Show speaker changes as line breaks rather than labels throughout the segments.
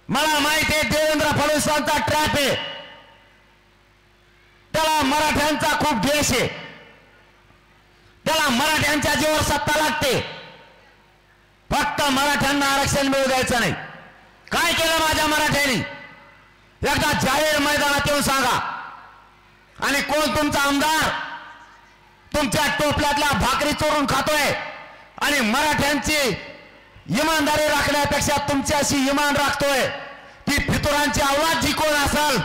मला माहिती आहे देवेंद्र फडणवीसांचा ट्रॅप आहे, त्याला मराठ्यांचा खूप द्वेष आहे, त्याला मराठ्यांच्या जीवावर सत्ता लागते, फक्त मराठ्यांना आरक्षण मिळू द्यायचं नाही। काय केलं माझ्या मराठ्यांनी एकदा जाहीर मैदानात येऊन सांगा। आणि कोण तुमचा आमदार तुमच्या टोपल्यातल्या भाकरी चोरून खातोय आणि मराठ्यांची इमानदारी राखण्यापेक्षा तुमच्याशी इमान राखतोय, ती फितुरांची आवाज जी कोण असेल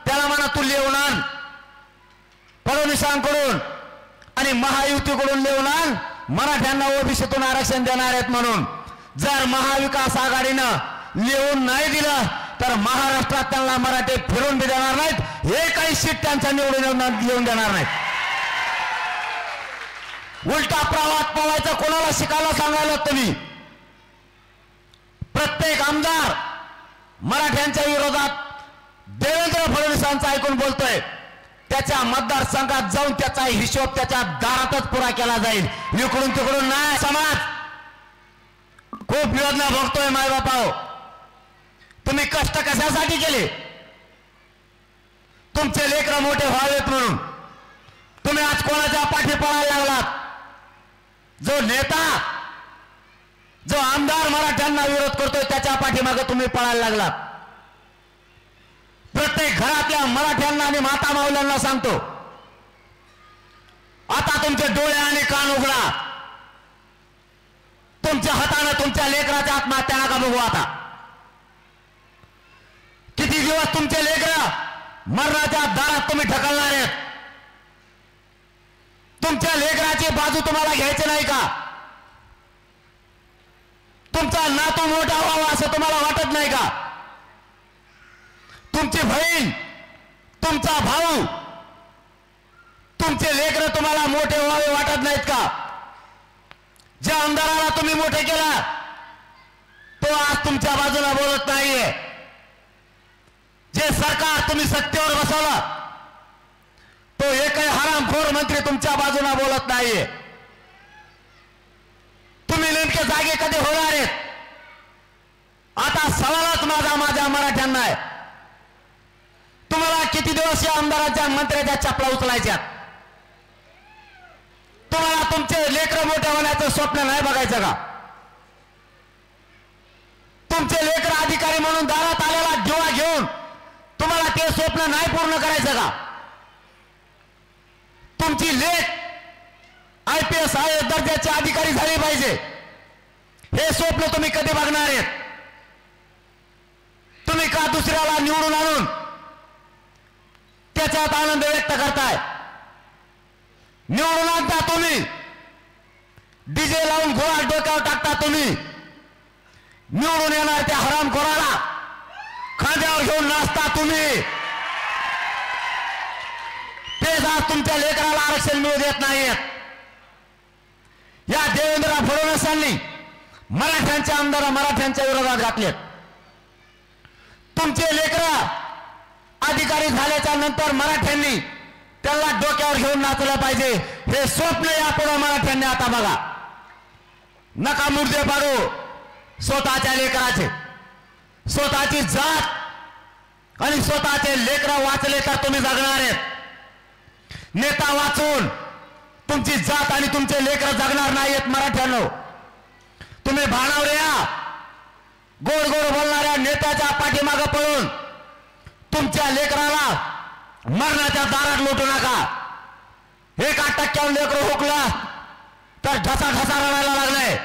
त्याला म्हणा तू लिहून आण फडणवीसांकडून आणि महायुतीकडून लिहून आण, मराठ्यांना ओबीसीतून आरक्षण देणार आहेत म्हणून। जर महाविकास आघाडीनं लिहून नाही दिलं तर महाराष्ट्रात त्यांना मराठी फिरून बी देणार नाहीत, हे काही सीट त्यांचा निवडून येऊन देणार नाहीत। उलटा प्रवाहात पवायचं कोणाला शिकायला सांगायला तुम्ही? प्रत्येक आमदार मराठ्यांच्या विरोधात देवेंद्र फडणवीसांचा ऐकून बोलतोय, त्याच्या मतदारसंघात जाऊन त्याचा हिशोब त्याच्या दारातच पुरा केला जाईल, इकडून तिकडून नाही। समाज खूप योजना बघतोय मायबापाओ, तुम्ही कष्ट कशासाठी केले? तुमचे लेकरं मोठे व्हावेत म्हणून। तुम्ही आज कोणाच्या पाठी पळायला लागलात? जो नेता जो आमदार मराठ्यांना विरोध करतोय त्याच्या पाठीमागे तुम्ही पळायला लागलात। प्रत्येक घरातल्या मराठ्यांना आणि माता माऊल्यांना सांगतो, आता तुमचे डोळे आणि कान उघडा, तुमच्या हाताने तुमच्या लेकराच्या आत्महत्या नका बघू। आता किती दिवस तुमचे लेकर मरणाच्या दारात तुम्ही ढकलणार आहेत? तुमच्या लेकराची बाजू तुम्हाला घ्यायची नाही का? तुमचा नातू मोठा व्हावा असं तुम्हाला वाटत नाही का? तुमची बहीण, तुमचा भाऊ, तुमचे लेकर तुम्हाला मोठे व्हावे वाटत नाहीत का? ज्या आमदाराला तुम्ही मोठे केला तो आज तुमच्या बाजूला बोलत नाहीये। जे सरकार तुम्ही सत्तेवर बसवलं तो एकही हरामखोर मंत्री तुमच्या बाजूला बोलत नाहीये। तुम्ही नेमके जागे कधी होणार आहेत? आता सवालच माझ्या मराठ्यांना आहे, तुम्हाला किती दिवस या आमदाराच्या मंत्र्याच्या चपला उचलायच्या? तुम्हाला तुमचे लेकरं मोठे होण्याचं स्वप्न नाही बघायचं का? तुमचे लेकरं अधिकारी म्हणून दारात आलेला दिवा घेऊन तुम्हाला ते स्वप्न नाही पूर्ण करायचं का? तुमची लेक IPS दर्जाचे अधिकारी झाली पाहिजे, हे स्वप्न तुम्ही कधी बघणार आहेत? तुम्ही का दुसऱ्याला निवडून आणून त्याच्यात आनंद व्यक्त करताय? निवडून आणता तुम्ही, डीजे लावून घोडा डोक्यावर टाकता तुम्ही, निवडून येणार त्या हरामखोराला खांद्यावर घेऊन नाचता तुम्ही, तेच आज तुमच्या लेकराला आरक्षण मिळू देत नाहीत। या देवेंद्र फडणवीसांनी मराठ्यांचे आमदार मराठ्यांच्या विरोधात घातलेत। तुमचे लेकरं अधिकारी झाल्याच्या नंतर मराठ्यांनी त्याला डोक्यावर घेऊन नाचलं पाहिजे, हे स्वप्न यापुढे मराठ्यांनी आता बघा। नका मुर्दे पाडू स्वतःच्या लेकराचे, स्वतःची जात आणि स्वतःचे लेकरं वाचले तर तुम्ही जगणार आहेत। नेता वाचून तुमची जात आणि तुमचे लेकरं जगणार नाहीत मराठ्यांनो। तुम्ही भाणावऱ्या गोड गोड बोलणाऱ्या नेत्याच्या पाठीमागे पळून तुमच्या लेकराला मरणाच्या दारात लोटू नका। 1% लेकरं हुकलं तर ढसा ढसा रडायला लागलाय,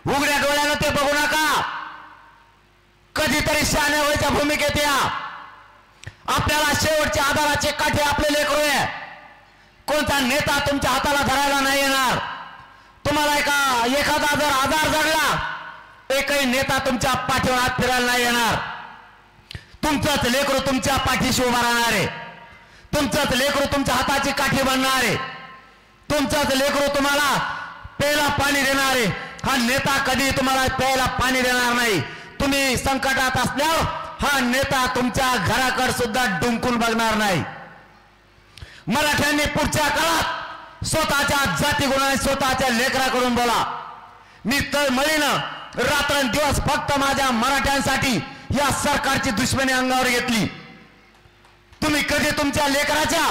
उघड्या डोळ्यानं ते बघू नका। कधीतरी शहाण्या व्हायच्या भूमिकेत या। आपल्याला शेवटचे आधाराचे काठे आपले लेकरू आहे, कोणता नेता तुमच्या हाताला धरायला नाही येणार। तुम्हाला एखादा जर आजार जगला, एकही नेता तुमच्या पाठीवर हात फिरायला नाही येणार। तुमचंच लेकरू तुमच्या पाठीशी उभा राहणार आहे, तुमचंच लेकरू तुमच्या हाताची काठी बनणार आहे, तुमचंच लेकरू तुम्हाला प्यायला पाणी देणार आहे। हा नेता कधी तुम्हाला प्यायला पाणी देणार नाही। तुम्ही संकटात असल्यावर हा नेता तुमच्या घराकडे सुद्धा डुंकून बघणार नाही। मराठ्यांनी पुढच्या काळात स्वतःच्या जाती गुणाने स्वतःच्या लेकराकडून बोला। मी तळमळीनं रात्रंदिवस फक्त माझ्या मराठ्यांसाठी या सरकारची दुश्मनी अंगावर घेतली. तुम्ही कधी तुमच्या लेकराच्या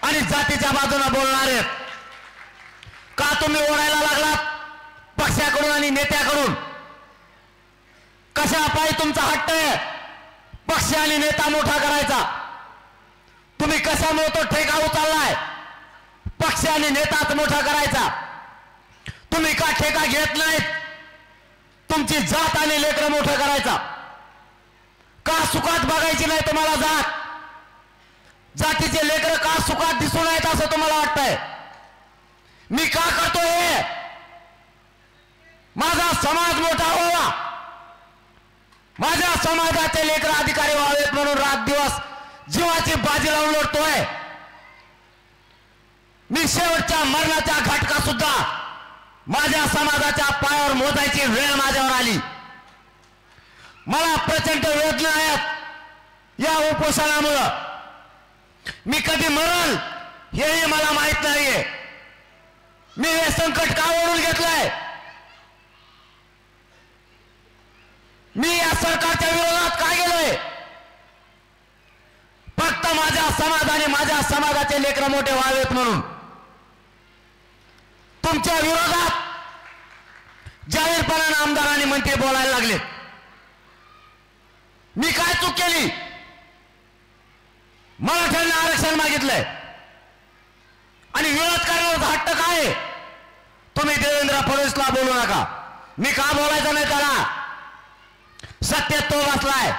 आणि जातीच्या बाजूने बोलणार आहेत का? तुम्ही ओरडायला लागलात पक्षाकडून आणि नेत्याकडून. कशा पायी तुमचा हट्ट आहे पक्ष आणि नेता मोठा करायचा? तुम्ही कशामुळे तो ठेका उचललाय पक्ष आणि नेताच मोठा करायचा? तुम्ही का ठेका घेत नाहीत तुमची जात आणि लेकर मोठं करायचा? का सुखात बघायची नाही तुम्हाला जात? जातीचे लेकर का सुखात दिसून आहेत असं तुम्हाला वाटतंय? मी का करतोय हे? माझा समाज मोठा व्हावा, माझ्या समाजाचे लेकर अधिकारी व्हावेत म्हणून रात दिवस जीवाची बाजी लावून लढतोय. मी शेवटच्या मरणाच्या घटका सुद्धा माझ्या समाजाच्या पायावर मोजायची वेळ माझ्यावर आली. मला प्रचंड वेदना आहेत या उपोषणामुळं. मी कधी मरल हेही मला माहित नाहीये. मी हे संकट का ओढून घेतलंय? मी या सरकारच्या विरोधात का गेलोय? फक्त माझ्या समाजाने माझ्या समाजाचे लेकरं मोठे व्हावेत म्हणून. तुमच्या विरोधात जाहीरपणाने आमदार आणि मंत्री बोलायला लागलेत. मी काय चूक केली? मराठ्यांना आरक्षण मागितलंय आणि विरोध करण्याचा हट्ट काय? तुम्ही देवेंद्र फडणवीसला बोलू नका. मी का बोलायचं नाही त्याला? सत्तेत तो बसलाय,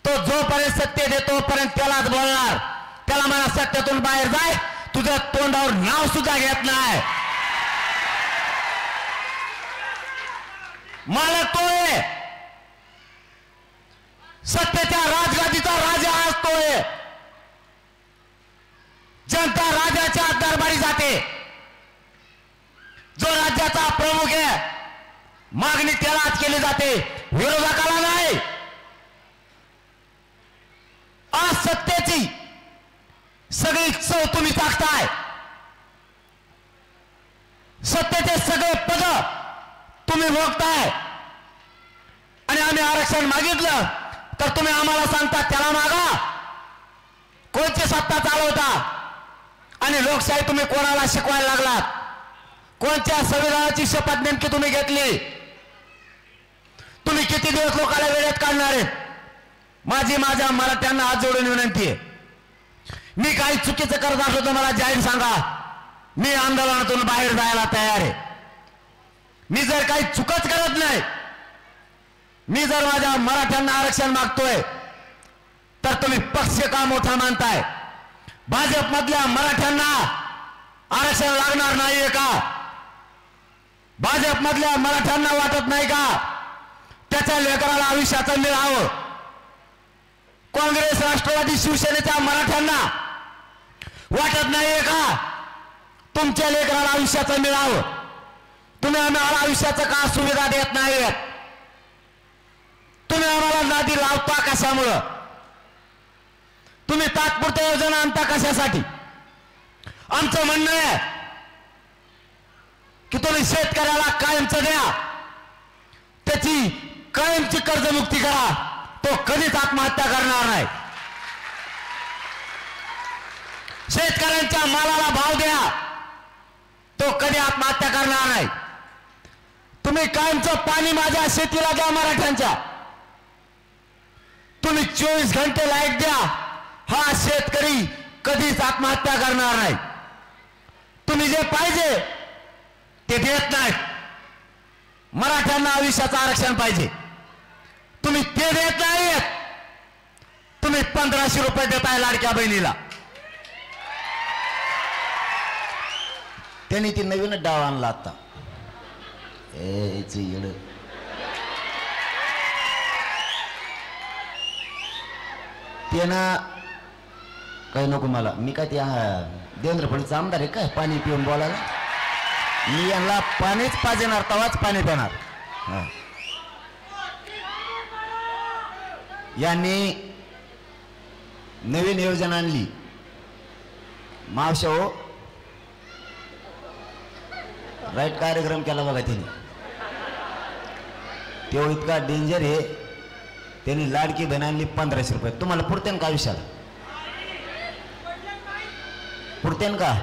तो जोपर्यंत सत्तेत आहे तोपर्यंत त्यालाच बोलणार. त्याला मला सत्तेतून बाहेर जाय, तुझ्या तोंडावर नाव सुद्धा घेत नाही. मला तोय सत्तेच्या राजगादीचा राजा असतोय. जनता राजाच्या दरबारी जाते. जो राज्याचा प्रमुख आहे मागणी त्यालाच केली जाते, विरोधकाला नाही. आज सत्तेची सगळी चव तुम्ही चाखताय. सत्तेचे सगळे पद तुम्ही भोगताय आणि आम्ही आरक्षण मागितलं तर तुम्ही आम्हाला सांगता त्याला मागा. कोणची सत्ता चालवता आणि लोकशाही तुम्ही कोणाला शिकवायला लागलात? कोणत्या संविधानाची शपथ नेमकी तुम्ही घेतली? तुम्ही किती दिवस लोकांना वेळेत काढणार आहेत? माझी माझ्या मराठ्यांना हात जोडून विनंती आहे, मी काही चुकीचं करत असलो तर मला जाहीर सांगा. मी आंदोलनातून बाहेर जायला तयार आहे. मी जर काही चुकच करत नाही, मी जर माझ्या मराठ्यांना आरक्षण मागतोय तर तुम्ही पक्ष का मोठा मानताय? भाजपमधल्या मराठ्यांना आरक्षण लागणार नाहीये का? भाजपमधल्या मराठ्यांना वाटत नाही का त्याच्या लेकराला आयुष्याचं मिळावं? काँग्रेस राष्ट्रवादी शिवसेनेच्या मराठ्यांना वाटत नाहीये का तुमच्या लेकराला आयुष्याचं मिळावं? तुम्ही आम्हाला आयुष्याचं का सुविधा देत नाहीत? तुम्ही आम्हाला नादी लावता कशामुळं? तुम्ही तात्पुरत्या योजना आणता कशासाठी? आमचं म्हणणं आहे की तुम्ही शेतकऱ्याला कायमचं द्या, त्याची कायमची कर्जमुक्ती करा, तो कधीच आत्महत्या करणार नाही. शेतकऱ्यांच्या मालाला भाव द्या, तो कधी आत्महत्या करणार नाही. तुम्ही कायमचं पाणी माझ्या शेतीला द्या मराठ्यांच्या. तुम्ही 24 घंटे लाईट द्या, हा शेतकरी कधीच आत्महत्या करणार नाही. तुम्ही जे पाहिजे ते देत नाहीत. मराठ्यांना आयुष्याचं आरक्षण पाहिजे, तुम्ही ते देत नाहीत. तुम्ही 1500 रुपये देताय लाडक्या बहिणीला. त्यांनी ती नवीनच डाव आणला आता. त्यानं काही नको मला, मी काय त्या देवेंद्र फडणवीस आमदार आहे काय पाणी पिऊन बोलायला? मी यांना पाणीच पाजणार तवाच पाणी पिणार. यांनी नवीन योजना आणली मावशा हो, राईट कार्यक्रम केला बघा तिने. तो इतका डेंजर आहे त्यांनी लाडकी बहीण आणली 1500 रुपये. तुम्हाला पुरतेन का आयुष्याला? पुरतेन का?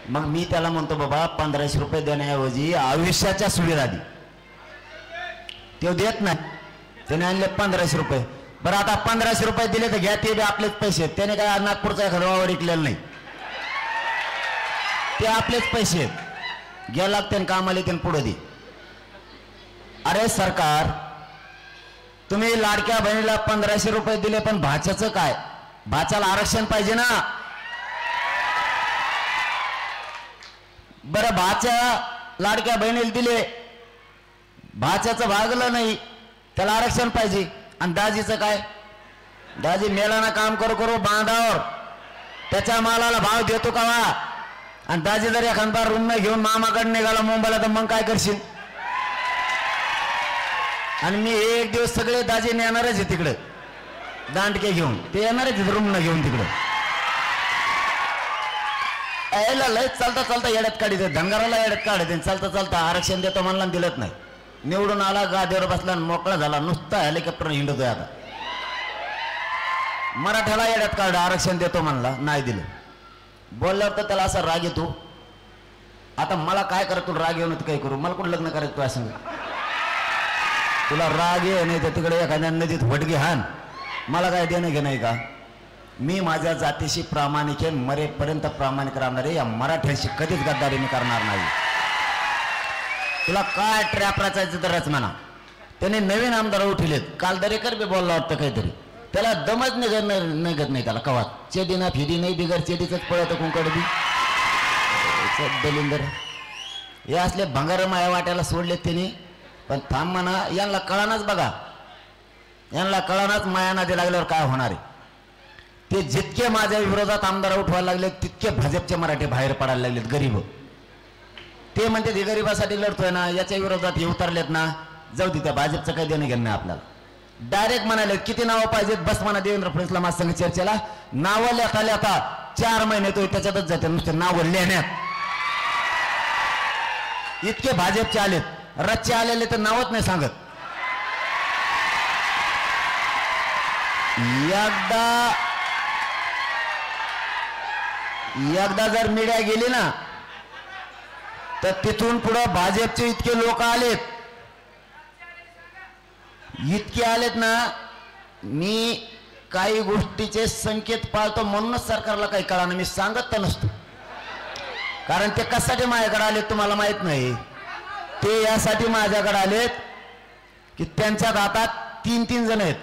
मग मी त्याला म्हणतो बाबा 1500 रुपये देण्याऐवजी आयुष्याच्या सुविधा दे. तो देत नाही, त्याने आणले 1500 रुपये. बरं आता 1500 रुपये दिले तर घ्या, ते बी आपलेच पैसे. त्याने काय नागपूरचा एखादा वावर विकलेला नाही, ते आपलेच पैसे घ्या लागते कामाला येते पुढे दे. अरे सरकार, तुम्ही लाडक्या बहिणीला 1500 रुपये दिले, पण भाच्याचं काय? भाच्याला आरक्षण पाहिजे ना. बरं भाच्या लाडक्या बहिणीला दिले, भाच्याचं भागलं नाही, त्याला आरक्षण पाहिजे. आणि दाजीचं काय? दाजी मेलाना काम करू करू बांधावर त्याच्या मालाला भाव देतो का वा? आणि दाजी जर एखादा रूम न घेऊन मामाकडे निघाला मुंबईला तर मग काय करशील? आणि मी एक दिवस सगळे दाजी येणारच आहे तिकडे दांडके घेऊन, ते येणारच रूम न घेऊन तिकडे. यायला लय चालता चालता येड्यात काढते, धनगराला येड्यात काढते. चालता चालता आरक्षण देतो म्हणला दिलत नाही. निवडून आला, गादीवर बसला, मोकळा झाला, नुसता हेलिकॉप्टर हिंडतोय. आता मराठ्याला येड्यात काढ, आरक्षण देतो म्हणला, नाही दिलं. बोलल्यावर तर त्याला असा राग येतो. आता मला काय करा, तुला राग येऊन काय करू? मला कोण लग्न करायचं तुला सांग? तुला राग ये नाही तर तिकडे एखाद्या नदीत वडगी हान, मला काय देणं घे नाही का? मी माझ्या जातीशी प्रामाणिक आहे, मरेपर्यंत प्रामाणिक राहणार आहे. या मराठ्यांशी कधीच गद्दारी मी करणार नाही. तुला काय ट्रॅप रचायचं तर रच म्हणा. त्याने नवीन आमदार उठलेत. काल दरेकर बी बोलला वाटतं काहीतरी, त्याला दमच निघत नाही त्याला कवात. चेदी ना फिदी नाही, बिगर चेदीच पळत कुंकड बी दलिंदर. हे असले भंगार माया वाट्याला सोडलेत त्यांनी. पण थांब म्हणा, यांना कळानाच बघा, यांना कळानाच माया नादी लागल्यावर काय होणार आहे. ते जितके माझ्या विरोधात आमदार उठवायला लागले तितके भाजपचे मराठी बाहेर पडायला लागलेत. गरीब ते म्हणते ते गरीबासाठी लढतोय ना, याच्या विरोधात हे उतरलेत ना, जाऊ दे, त्या भाजपचं काही देणं घेणं नाही आपल्याला. डायरेक्ट म्हणाले किती नावं पाहिजेत, बस म्हणा देवेंद्र फडणवीसला माझ्या संघ चर्चेला. नावं लेखाले आता 4 महिने तो त्याच्यातच जाते, नुसते नावं लिहिण्यात. इतके भाजपचे आलेत, रच्चे आलेले तर नावच नाही सांगत. एकदा जर मीडिया गेली ना तर तिथून पुढं भाजपचे इतके लोक आलेत, इतके आलेत ना. मी काही गोष्टीचे संकेत पाळतो म्हणूनच सरकारला काही कळाना, मी सांगत तर नसतो. कारण ते कशासाठी माझ्याकडे आलेत तुम्हाला माहित नाही. ते यासाठी माझ्याकडे आलेत की त्यांच्या हातात 3 जण आहेत,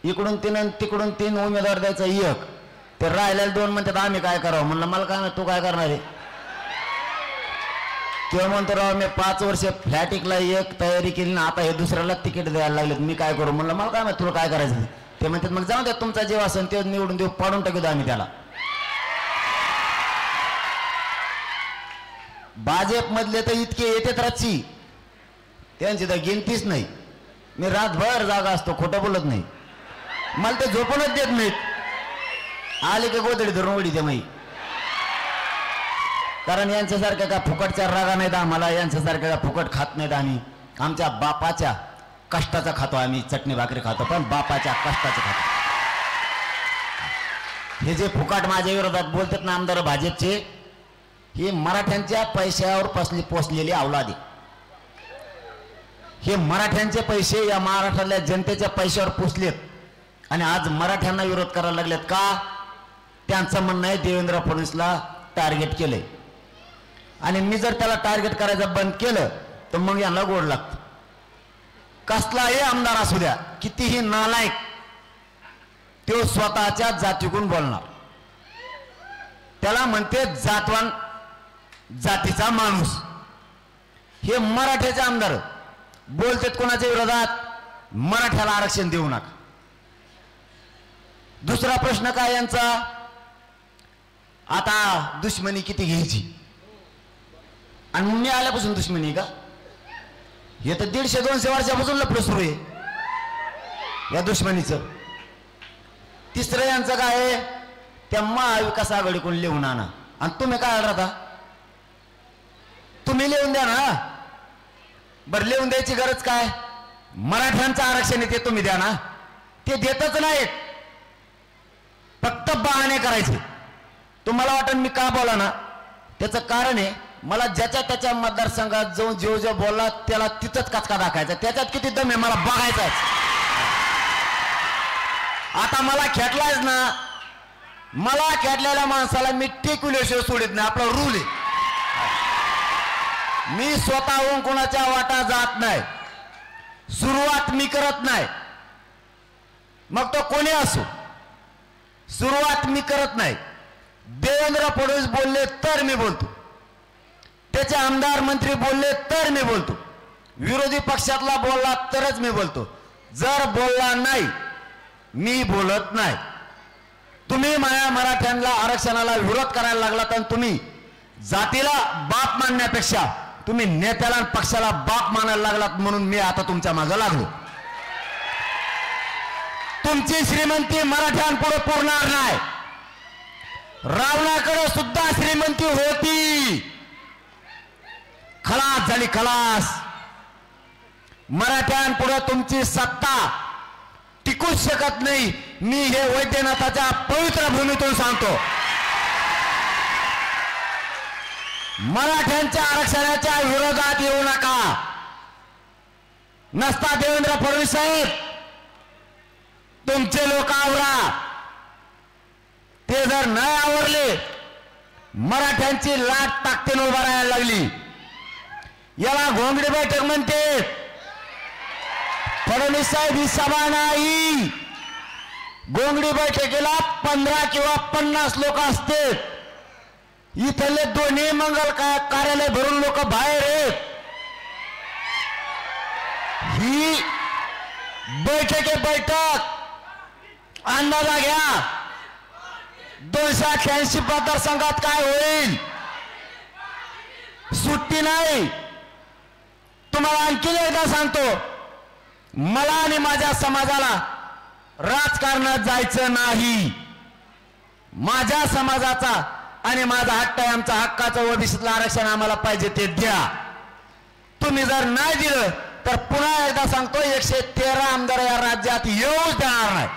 इकडून 3 आणि तिकडून 3 उमेदवार द्यायचा एक. ते राहिलेले 2 म्हणतात आम्ही काय करावं. म्हणलं मला काय नाही, तू काय करणार आहे? किंवा म्हणतो राव मी 5 वर्ष फ्लॅटिकला एक तयारी केली ना, आता हे दुसऱ्याला तिकीट द्यायला लागलेत, मी काय करू? म्हणलं मला काय माहिती तुला काय करायचं. ते म्हणतात मग जाऊ द्या, तुमचा जीव असेल ते निवडून देऊ, पाडून टाकू आम्ही त्याला. भाजप मधले तर इतके येतात रातची, त्यांची तर गिनतीच नाही. मी रातभर जागा असतो, खोटं बोलत नाही. मला ते झोपूनच देत नाहीत. आले की गोदडी धरून उडी दे माई. कारण यांच्यासारख्या का फुकटच्या रागा नाहीत आम्हाला, यांच्यासारख्या का फुकट खात नाहीत आम्ही. आमच्या बापाच्या कष्टाचा खातो आम्ही, चटणी भाकरी खातो, पण बापाच्या कष्टाचं खातो. हे जे फुकट माझ्या विरोधात बोलतात ना आमदार भाजपचे, हे मराठ्यांच्या पैशावर पोचलेली अवलादी. हे मराठ्यांचे पैसे या महाराष्ट्रातल्या जनतेच्या पैशावर पोचलेत आणि आज मराठ्यांना विरोध करायला लागलेत का? त्यांचं म्हणणं आहे देवेंद्र फडणवीसला टार्गेट केलंय आणि मी जर त्याला टार्गेट करायचं बंद केलं तर मग यांना गोड लागतं. कसलाही आमदार असू द्या, कितीही नालायक, तो स्वतःच्या जातीकडून बोलणार. त्याला म्हणते जातवान जातीचा माणूस. हे मराठ्याचे आमदार बोलतात कोणाच्या विरोधात? मराठ्याला आरक्षण देऊ नका. दुसरा प्रश्न काय यांचा? आता दुश्मनी किती घ्यायची? आणि मी आल्यापासून दुश्मनी का? हे तर 150-200 वर्षापासून लफडं सुरू आहे या दुश्मनीचं. तिसरं यांचं काय आहे? त्या महाविकास आघाडीकडून लिहून आणा. आणि तुम्ही काय राहता? तुम्ही लिहून द्या ना. बरं लिहून द्यायची गरज काय? मराठ्यांचं आरक्षण ते तुम्ही द्या ना, ते देतच नाहीत, फक्त बहाणे करायचे. तुम्हाला वाटत मी का बोला ना, त्याचं कारण आहे मला ज्याच्या त्याच्या मतदारसंघात जाऊन जो बोलला त्याला तिथंच कचका दाखायचा, त्याच्यात किती दम आहे मला बघायचाच. आता मला खेटलायच ना, मला खेटलेल्या माणसाला मी टेकविल्याशिवाय सोडित नाही, आपला रूल आहे. मी स्वतःहून कोणाच्या वाटा जात नाही, सुरुवात मी करत नाही, मग तो कोणी असो, सुरुवात मी करत नाही. देवेंद्र फडणवीस बोलले तर मी बोलतो, त्याचे आमदार मंत्री बोलले तर मी बोलतो, विरोधी पक्षातला बोलला तरच मी बोलतो, जर बोलला नाही मी बोलत नाही. तुम्ही माया मराठ्यांना आरक्षणाला विरोध करायला लागलात आणि तुम्ही जातीला बाप मानण्यापेक्षा तुम्ही नेत्याला आणि पक्षाला बाप मानायला लागलात, म्हणून मी आता तुमच्या मागे लागलो. तुमची श्रीमंती मराठ्यांपुढे पुरणार नाही. रावणाकडे सुद्धा श्रीमंती होती, खलास झाली खलास. मराठ्यांपुढे तुमची सत्ता टिकूच शकत नाही. मी हे वैद्यनाथाच्या पवित्र भूमीतून सांगतो. मराठ्यांच्या आरक्षणाच्या विरोधात येऊ नका. नसता देवेंद्र फडणवीस साहेब, तुमचे लोक आवरा. ते जर नाही आवरले, मराठ्यांची लाट ताकदीने उभा राहायला लागली. याला घोंगडी बैठक म्हणते. फडणवीस साहेब ही सभा नाही. घोंगडी बैठकीला 15 किंवा 50 लोक असते. इथले दोन्ही मंगल कार्यालय भरून लोक बाहेर आहेत. ही बैठक अंदाजा घ्या. 288 मतदारसंघात काय होईल, सुट्टी नाही. तुम्हाला आणखी एकदा सांगतो, मला आणि माझ्या समाजाला राजकारणात जायचं नाही. माझ्या समाजाचा आणि माझा हक्क आहे, आमचा हक्काचं ओबीसीतलं आरक्षण आम्हाला पाहिजे ते द्या. तुम्ही जर नाही दिलं तर पुन्हा एकदा सांगतो 113 आमदार या राज्यात येऊच देणार नाही.